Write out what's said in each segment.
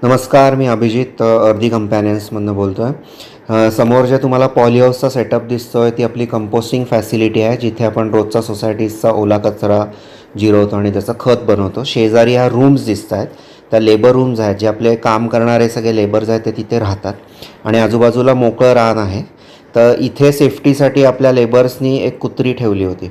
नमस्कार, मी अभिजित अर्धी कंपॅनियन्समधनं बोलतो आहे. समोर जे तुम्हाला पॉलीहाऊसचा सेटअप दिसतो आहे ती आपली कंपोस्टिंग फॅसिलिटी आहे, जिथे आपण रोजचा सोसायटीचा ओला कचरा जिरवतो आणि त्याचं खत बनवतो. शेजारी ह्या रूम्स दिसत आहेत, त्या लेबर रूम्स आहेत, जे आपले काम करणारे सगळे लेबर्स आहेत ते तिथे राहतात आणि आजूबाजूला मोकळं रान आहे. तर इथे सेफ्टीसाठी आपल्या लेबर्सनी एक कुत्री ठेवली होती.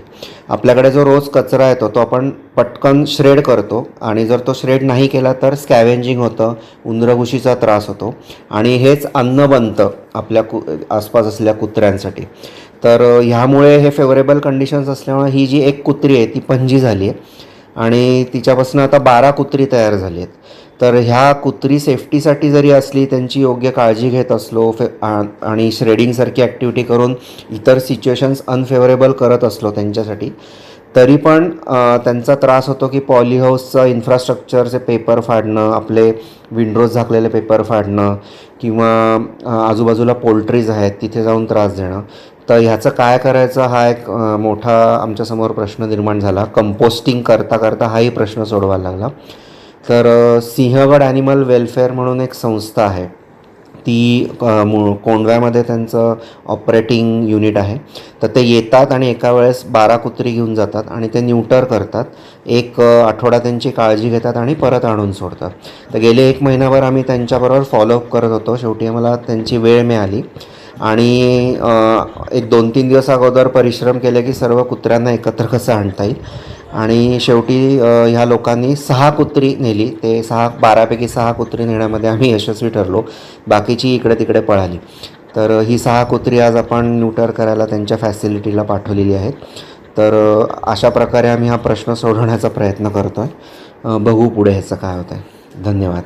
आपल्याकडे जो रोज कचरा येतो तो आपण पटकन श्रेड करतो आणि जर तो श्रेड नाही केला तर स्कॅव्हेंजिंग होतं, उंदरघुशीचा त्रास होतो आणि हेच अन्न बनतं आपल्या आसपास असलेल्या कुत्र्यांसाठी. तर ह्यामुळे हे फेवरेबल कंडिशन्स असल्यामुळे ही जी एक कुत्री आहे ती पणजी झाली आहे आणि तिच्यापासून आता 12 कुत्री तयार झाली आहेत. तर ह्या कुत्री सेफ्टीसाठी जरी असली, त्यांची योग्य काळजी घेत असलो आणि श्रेडिंगसारखी ॲक्टिव्हिटी करून इतर सिच्युएशन्स अनफेवरेबल करत असलो त्यांच्यासाठी, तरी पण त्यांचा त्रास होतो की पॉलीहाऊसचं इन्फ्रास्ट्रक्चरचे पेपर फाडणं, आपले विंडोज झाकलेले पेपर फाडणं किंवा आजूबाजूला पोल्ट्रीज आहेत तिथे जाऊन त्रास देणं. तर ह्याचं काय करायचं हा एक मोठा आमच्यासमोर प्रश्न निर्माण झाला. कंपोस्टिंग करता करता हाही प्रश्न सोडवायला लागला. तर सिंहगड ॲनिमल वेलफेअर म्हणून एक संस्था आहे, ती कोंडव्यामध्ये त्यांचं ऑपरेटिंग युनिट आहे. तर ते येतात आणि एका वेळेस 12 कुत्री घेऊन जातात आणि ते न्यूटर करतात. एक आठवडा त्यांची काळजी घेतात आणि परत आणून सोडतात. तर गेले 1 महिनाभर आम्ही त्यांच्याबरोबर फॉलोअप करत होतो. शेवटी मला त्यांची वेळ मिळाली आणि एक 2-3 दिवस अगोदर परिश्रम केले की सर्व कुत्र्यांना एकत्र कसं आणता येईल आणि शेवटी ह्या लोकांनी 6 कुत्री नेली. ते 12पैकी 6 कुत्री नेण्यामध्ये आम्ही यशस्वी ठरलो. बाकीची इकडे तिकडे पळाली. तर ही 6 कुत्री आज आपण न्यूटर करायला त्यांच्या फॅसिलिटीला पाठवलेली आहेत. तर अशा प्रकारे आम्ही हा प्रश्न सोडवण्याचा प्रयत्न करतो आहे. बघू पुढे ह्याचं काय होतं आहे. धन्यवाद.